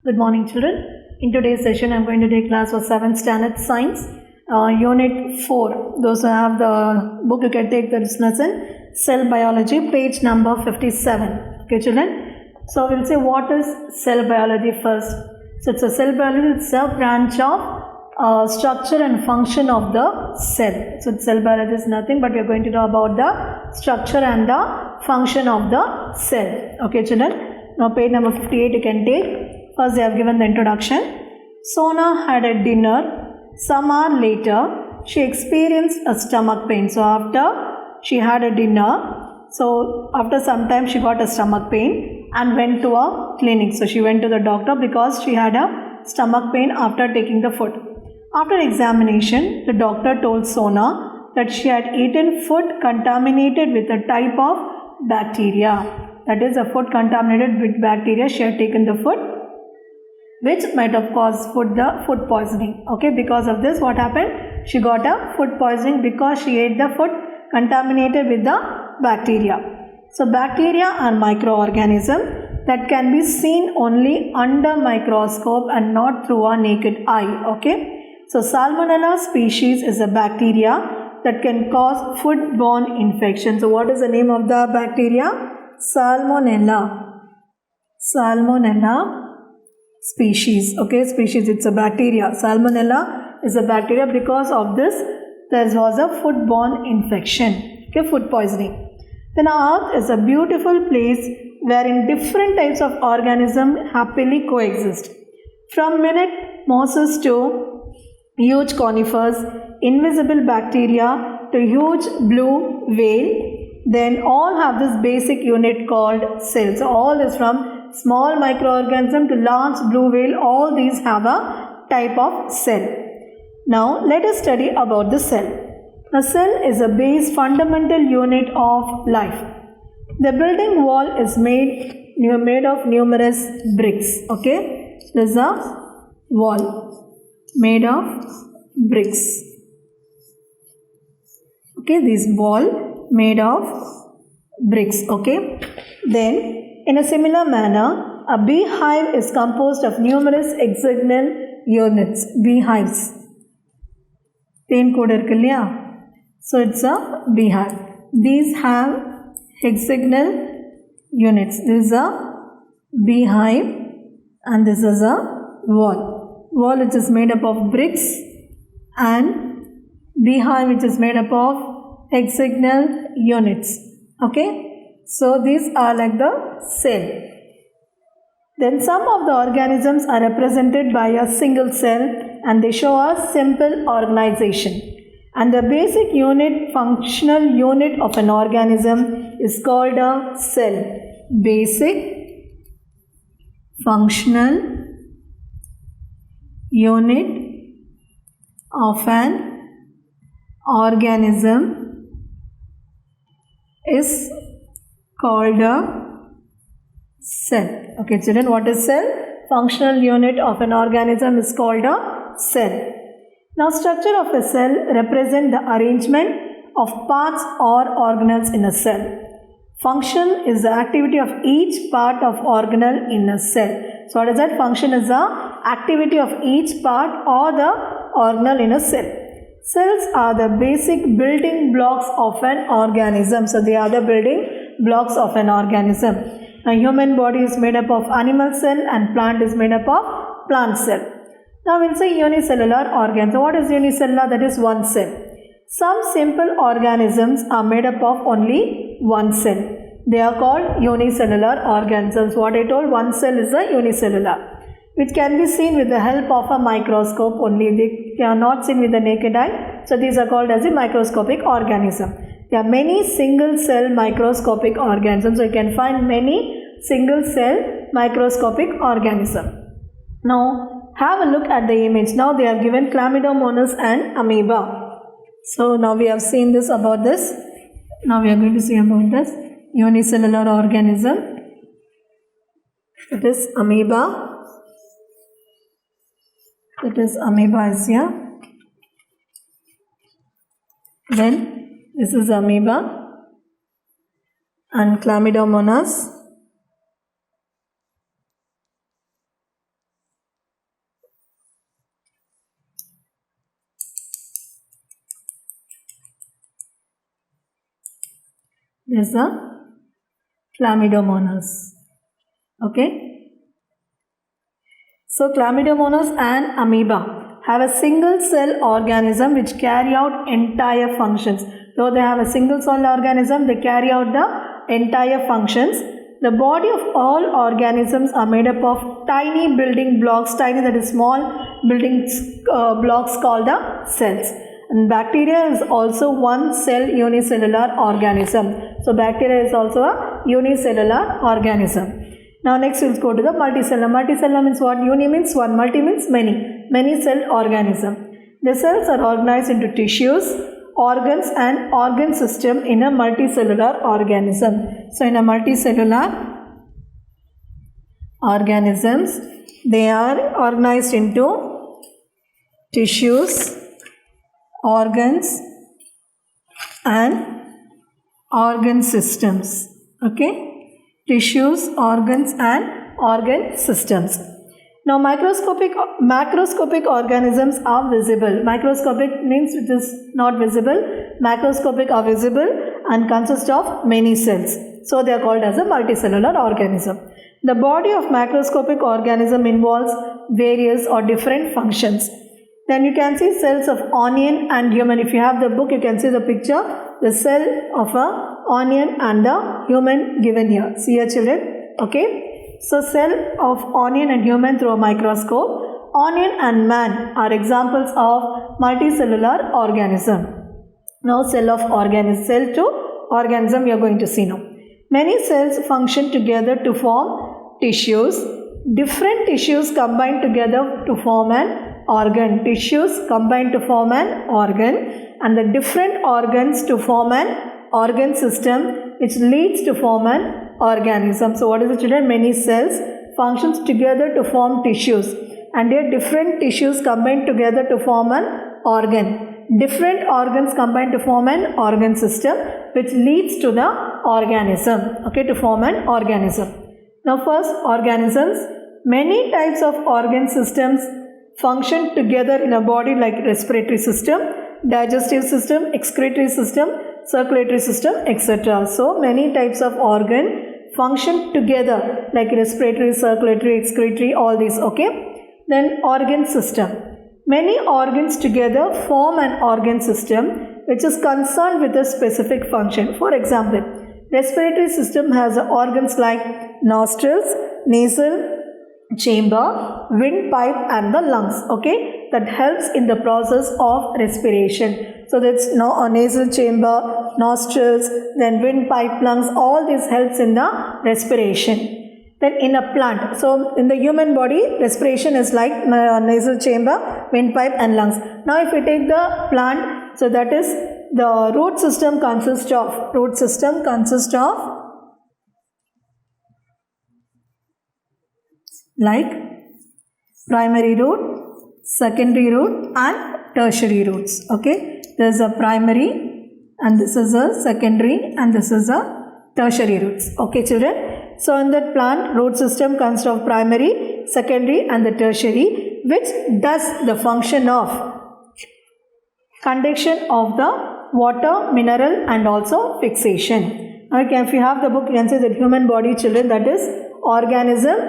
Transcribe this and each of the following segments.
Good morning, children. In today's session, I'm going to take class for 7th standard science, unit 4. Those who have the book, you can take this lesson, cell biology, page number 57. Okay, children. So we'll say what is cell biology first. So it's a cell biology, it's a branch of structure and function of the cell. So cell biology is nothing but we are going to know about the structure and the function of the cell. Okay, children. Now page number 58 you can take. First they have given the introduction. Sona had a dinner. Some hour later, she experienced a stomach pain. So after she had a dinner, so after some time she got a stomach pain and went to a clinic. So she went to the doctor because she had a stomach pain after taking the food. After examination, the doctor told Sona that she had eaten food contaminated with a type of bacteria. That is, a food contaminated with bacteria. She had taken the food which might have caused food poisoning. Okay, because of this, what happened? She got a food poisoning because she ate the food contaminated with the bacteria. So bacteria are microorganisms that can be seen only under microscope and not through a naked eye. Okay, so Salmonella species is a bacteria that can cause foodborne infection. So what is the name of the bacteria? Salmonella. Salmonella species. Okay, species, it's a bacteria. Salmonella is a bacteria. Because of this, there was a foodborne infection. Okay, food poisoning. Then Earth is a beautiful place wherein different types of organisms happily coexist. From minute mosses to huge conifers, invisible bacteria to huge blue whale, then all have this basic unit called cell. So all is from small microorganism to large blue whale, all these have a type of cell. Now let us study about the cell. A cell is a base fundamental unit of life. The building wall is made of numerous bricks. Okay, this is a wall made of bricks. Okay, this wall made of bricks. Okay, then in a similar manner, a beehive is composed of numerous hexagonal units. Beehives. Pain code irukku. So it's a beehive. These have hexagonal units. This is a beehive and this is a wall. Wall which is made up of bricks and beehive which is made up of hexagonal units. Okay. So these are like the cell. Then some of the organisms are represented by a single cell and they show a simple organization. And the basic unit, functional unit of an organism is called a cell. Basic functional unit of an organism is called a cell. Okay, children, what is cell? Functional unit of an organism is called a cell. Now, structure of a cell represents the arrangement of parts or organelles in a cell. Function is the activity of each part of organelle in a cell. So, what is that? Function is the activity of each part or the organelle in a cell. Cells are the basic building blocks of an organism. So, they are the building blocks of an organism. Now, human body is made up of animal cell and plant is made up of plant cell. Now, we'll say unicellular organs. So, what is unicellular? That is one cell. Some simple organisms are made up of only one cell. They are called unicellular organisms. What I told, one cell is a unicellular, which can be seen with the help of a microscope only. They are not seen with the naked eye. So, these are called as a microscopic organism. There are many single cell microscopic organisms. So, you can find many single cell microscopic organisms. Now, have a look at the image. Now, they are given Chlamydomonas and amoeba. So, now we have seen this about this. Now, we are going to see about this unicellular organism. It is amoeba. It is amoeba is here. Then, this is amoeba and Chlamydomonas. There's the Chlamydomonas. Okay. So Chlamydomonas and amoeba have a single cell organism which carry out entire functions. Though they have a single cell organism, they carry out the entire functions. The body of all organisms are made up of tiny building blocks, tiny, that is small building blocks called the cells. And bacteria is also one cell unicellular organism. So bacteria is also a unicellular organism. Now next we'll go to the multicellular. Multicellular means what? Uni means one, multi means many. Many cell organism. The cells are organized into tissues, organs and organ system in a multicellular organism. So in a multicellular organisms, they are organized into tissues, organs and organ systems. Okay, tissues, organs and organ systems. Now macroscopic organisms are visible. Microscopic means it is not visible. Macroscopic are visible and consist of many cells. So they are called as a multicellular organism. The body of macroscopic organism involves various or different functions. Then you can see cells of onion and human. If you have the book, you can see the picture, the cell of a onion and the human given here. See here children, okay. So cell of onion and human through a microscope. Onion and man are examples of multicellular organism. Now cell to organism we are going to see now. Many cells function together to form tissues. Different tissues combine together to form an organ. Tissues combine to form an organ, and the different organs to form an organ system, which leads to form an organism. So what is it children? Many cells functions together to form tissues, and their different tissues combine together to form an organ. Different organs combine to form an organ system, which leads to the organism, okay, to form an organism. Now first, organisms. Many types of organ systems function together in a body, like respiratory system, digestive system, excretory system, circulatory system, etc. So many types of organ function together, like respiratory, circulatory, excretory, all these, okay. Then organ system. Many organs together form an organ system which is concerned with a specific function. For example, respiratory system has organs like nostrils, nasal chamber, windpipe and the lungs, okay, that helps in the process of respiration. So that's a nasal chamber, nostrils, then windpipe, lungs, all this helps in the respiration. Then in a plant, so in the human body, respiration is like nasal chamber, windpipe and lungs. Now if we take the plant, so that is the root system consists of like primary root, secondary root and tertiary roots, okay. There is a primary and this is a secondary and this is a tertiary roots, okay children. So in that plant, root system consists of primary, secondary and the tertiary, which does the function of conduction of the water, mineral and also fixation. Now if you have the book, you can say that human body children, that is organisms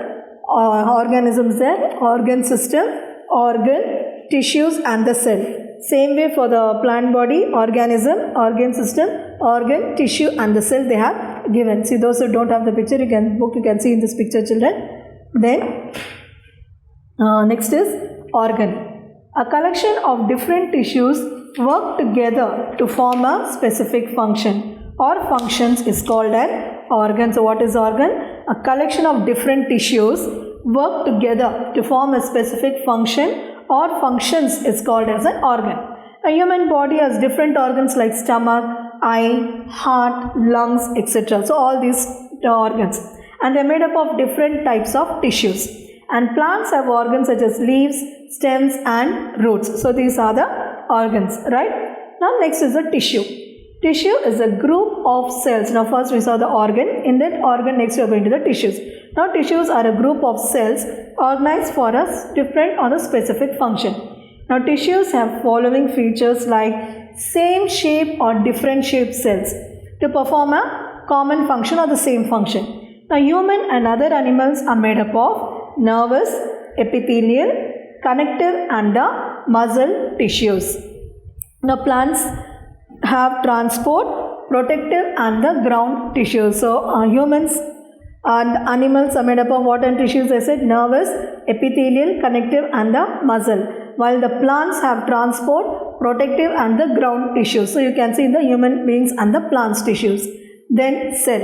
there, organ system, organ, tissues and the cell. Same way for the plant body, organism, organ system, organ, tissue and the cell they have given. See, those who don't have the picture, you can see in this picture children. Then next is organ. A collection of different tissues work together to form a specific function, or functions is called an organ. So what is organ? A collection of different tissues work together to form a specific function or functions is called as an organ. A human body has different organs like stomach, eye, heart, lungs, etc. So all these organs, and they are made up of different types of tissues. And plants have organs such as leaves, stems and roots. So these are the organs, right? Now next is the tissue. Tissue is a group of cells. Now first we saw the organ. In that organ, next we are going to the tissues. Now tissues are a group of cells organized for a different or a specific function. Now tissues have following features like same shape or different shaped cells. To perform a common function or the same function. Now human and other animals are made up of nervous, epithelial, connective and the muscle tissues. Now plants have transport, protective and the ground tissues. So humans and animals are made up of what and tissues? I said nervous, epithelial, connective and the muscle. While the plants have transport, protective and the ground tissues. So you can see the human beings and the plants tissues. Then cell.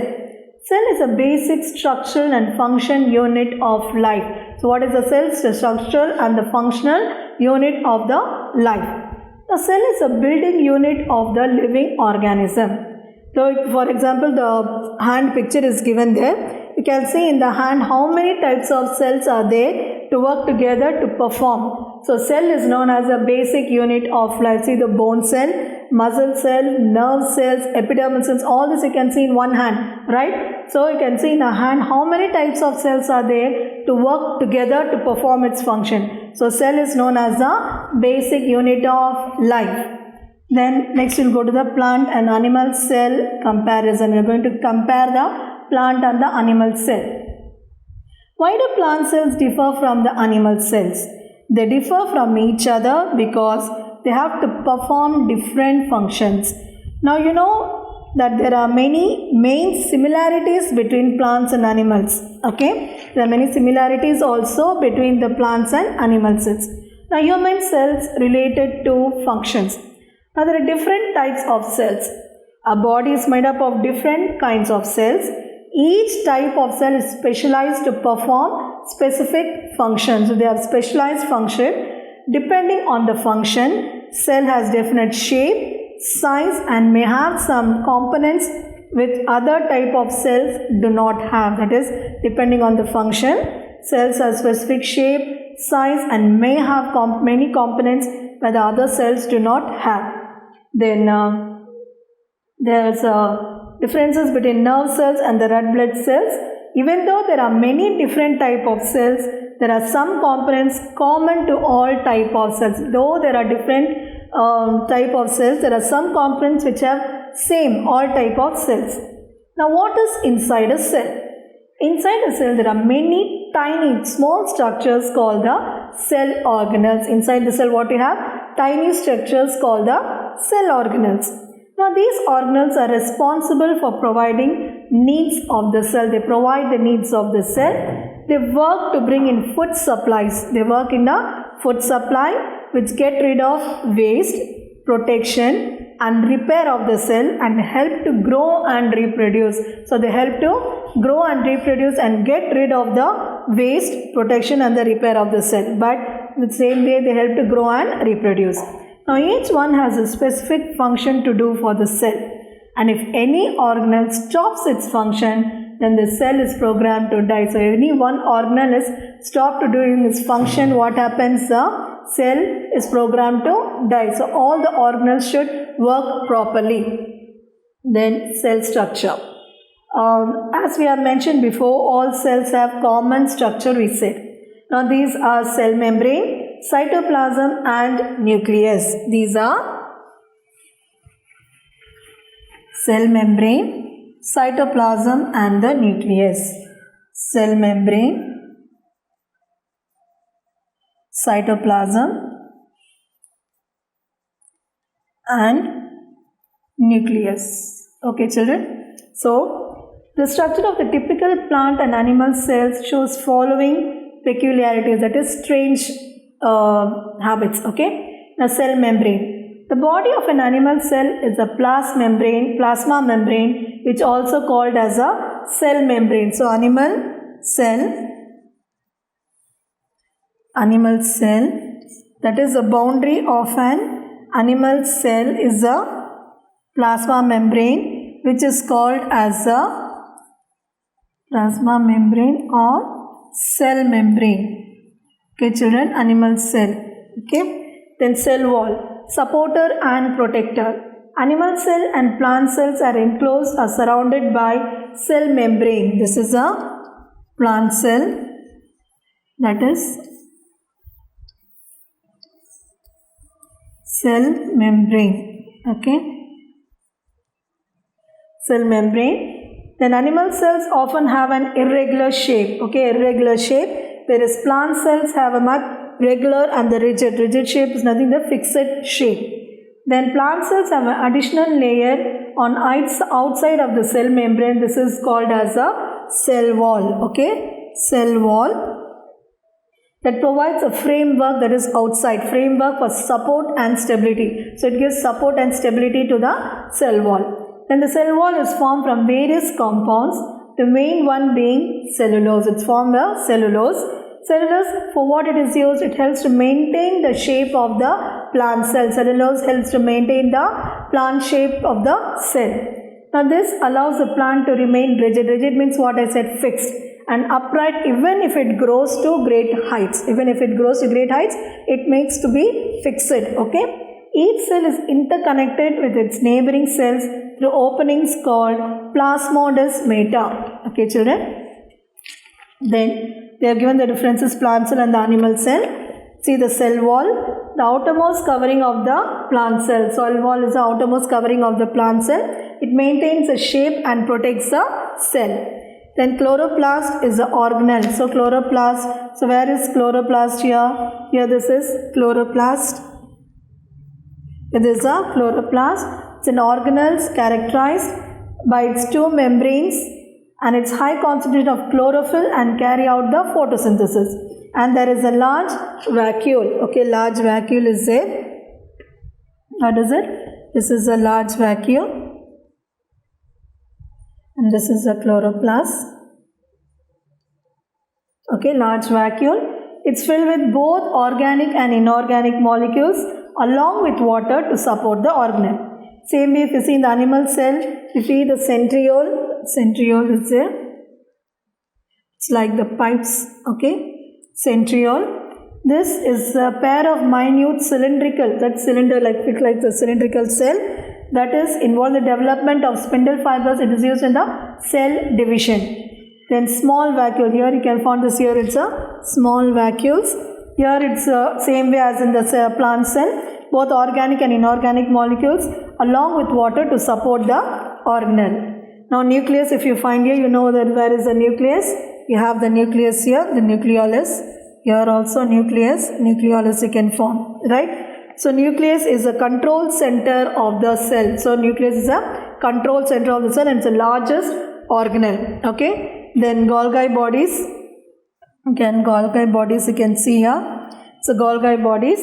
Cell is a basic structural and function unit of life. So what is the cell? It's the structural and the functional unit of the life. The cell is a building unit of the living organism. So for example, the hand picture is given there. You can see in the hand how many types of cells are there to work together to perform. So cell is known as a basic unit of life. See the bone cell, muscle cell, nerve cells, epidermal cells, all this you can see in one hand, right? So you can see in a hand how many types of cells are there to work together to perform its function. So cell is known as the basic unit of life. Then next we'll go to the plant and animal cell comparison. We're going to compare the plant and the animal cell. Why do plant cells differ from the animal cells? They differ from each other because they have to perform different functions. Now you know that there are many main similarities between plants and animals. Okay, there are many similarities also between the plants and animal cells. Now human cells related to functions. Now there are different types of cells. Our body is made up of different kinds of cells. Each type of cell is specialized to perform specific functions. So they have specialized function. Depending on the function, cell has definite shape, size and may have some components which other type of cells do not have. That is, depending on the function, cells have specific shape, size and may have many components that the other cells do not have. Then there's differences between nerve cells and the red blood cells. Even though there are many different type of cells, there are some components common to all type of cells. Though there are different type of cells, there are some components which have same all type of cells. Now what is inside a cell? Inside a cell there are many tiny small structures called the cell organelles. Inside the cell what we have? Tiny structures called the cell organelles. Now these organelles are responsible for providing needs of the cell. They provide the needs of the cell. They work to bring in food supplies. They work in the food supply which get rid of waste, protection and repair of the cell and help to grow and reproduce. So they help to grow and reproduce and get rid of the waste, protection and the repair of the cell. But in the same way they help to grow and reproduce. Now each one has a specific function to do for the cell, and if any organelle stops its function, then the cell is programmed to die. So any one organelle is stopped doing its function, what happens? The cell is programmed to die. So all the organelles should work properly. Then cell structure. As we have mentioned before, all cells have common structure, we said. Now these are cell membrane, cytoplasm and nucleus. These are cell membrane, cytoplasm and the nucleus. Cell membrane, cytoplasm and nucleus. Okay children. So the structure of the typical plant and animal cells shows following peculiarities, that is strange habits. Okay. Now cell membrane. The body of an animal cell is a plasma membrane which also called as a cell membrane. So animal cell, that is the boundary of an animal cell is a plasma membrane which is called as a plasma membrane or cell membrane. Okay children, animal cell. Okay. Then cell wall, supporter and protector. Animal cell and plant cells are enclosed or surrounded by cell membrane. This is a plant cell, that is cell membrane. Okay. Cell membrane. Then animal cells often have an irregular shape, okay, irregular shape, whereas plant cells have a much regular and the rigid. Rigid shape is nothing but fixed shape. Then plant cells have an additional layer on outside of the cell membrane. This is called as a cell wall, okay, cell wall, that provides a framework that is outside, framework for support and stability. So it gives support and stability to the cell wall. Then the cell wall is formed from various compounds, the main one being cellulose. It's formed of cellulose. Cellulose, for what it is used, it helps to maintain the shape of the plant cell. Cellulose helps to maintain the plant shape of the cell. Now this allows the plant to remain rigid. Rigid means what I said, fixed and upright even if it grows to great heights. Even if it grows to great heights, it makes to be fixed, okay. Each cell is interconnected with its neighboring cells through openings called plasmodesmata. Okay, children. Then they are given the differences, plant cell and the animal cell. See the cell wall, the outermost covering of the plant cell. Cell wall is the outermost covering of the plant cell. It maintains a shape and protects the cell. Then chloroplast is the organelle. So chloroplast, so where is chloroplast here? Here this is chloroplast. It is a chloroplast. It's an organelle characterized by its two membranes and its high concentration of chlorophyll and carry out the photosynthesis. And there is a large vacuole. Okay, large vacuole is there. What is it? This is a large vacuole. And this is a chloroplast. Okay, large vacuole. It's filled with both organic and inorganic molecules along with water to support the organelle. Same way if you see in the animal cell, you see the centriole. Centriole is there. It's like the pipes, okay. Centriole. This is a pair of minute cylindrical, that cylinder like the cylindrical cell, that is involved in the development of spindle fibers. It is used in the cell division. Then small vacuole, here you can find this, here it's a small vacuoles. Here it's same way as in the plant cell, both organic and inorganic molecules along with water to support the organelle. Now nucleus, if you find here, you know that where is the nucleus? You have the nucleus here, the nucleolus. Here also nucleus, nucleolus you can form, right? So nucleus is a control center of the cell. So nucleus is a control center of the cell and it's the largest organelle. Okay. Then Golgi bodies. Again Golgi bodies you can see here. So Golgi bodies.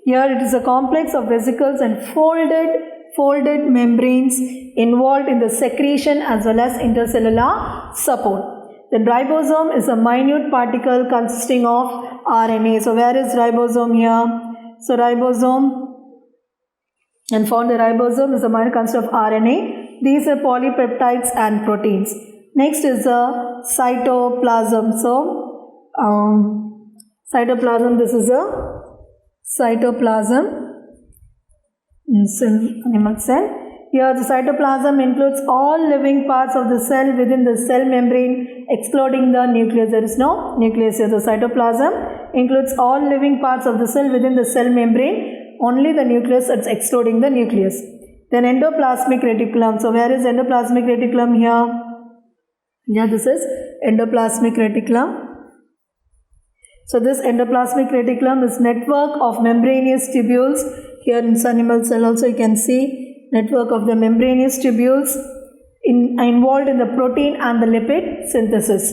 Here it is a complex of vesicles and folded membranes involved in the secretion as well as intercellular support. The ribosome is a minute particle consisting of RNA. So where is ribosome here? So ribosome, and found the ribosome is a minute consisting of RNA. These are polypeptides and proteins. Next is the cytoplasm. So cytoplasm, this is a cytoplasm in cell, animal cell. Here the cytoplasm includes all living parts of the cell within the cell membrane excluding the nucleus. There is no nucleus here. The cytoplasm includes all living parts of the cell within the cell membrane, only the nucleus is excluding the nucleus. Then endoplasmic reticulum. So where is endoplasmic reticulum here? Yeah, this is endoplasmic reticulum. So this endoplasmic reticulum is network of membranous tubules. Here in animal cell also you can see network of the membranous tubules involved in the protein and the lipid synthesis.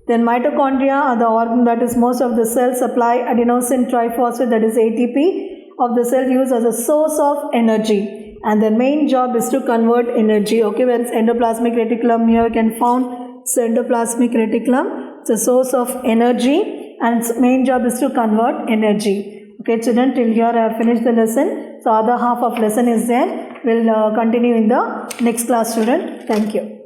Then mitochondria are the organ that is most of the cells supply adenosine triphosphate, that is ATP, of the cell used as a source of energy, and their main job is to convert energy. Okay, where it's endoplasmic reticulum, here you can found it's endoplasmic reticulum. It's a source of energy and its main job is to convert energy. Okay children, till here I have finished the lesson. So other half of lesson is there. We'll continue in the next class, children. Thank you.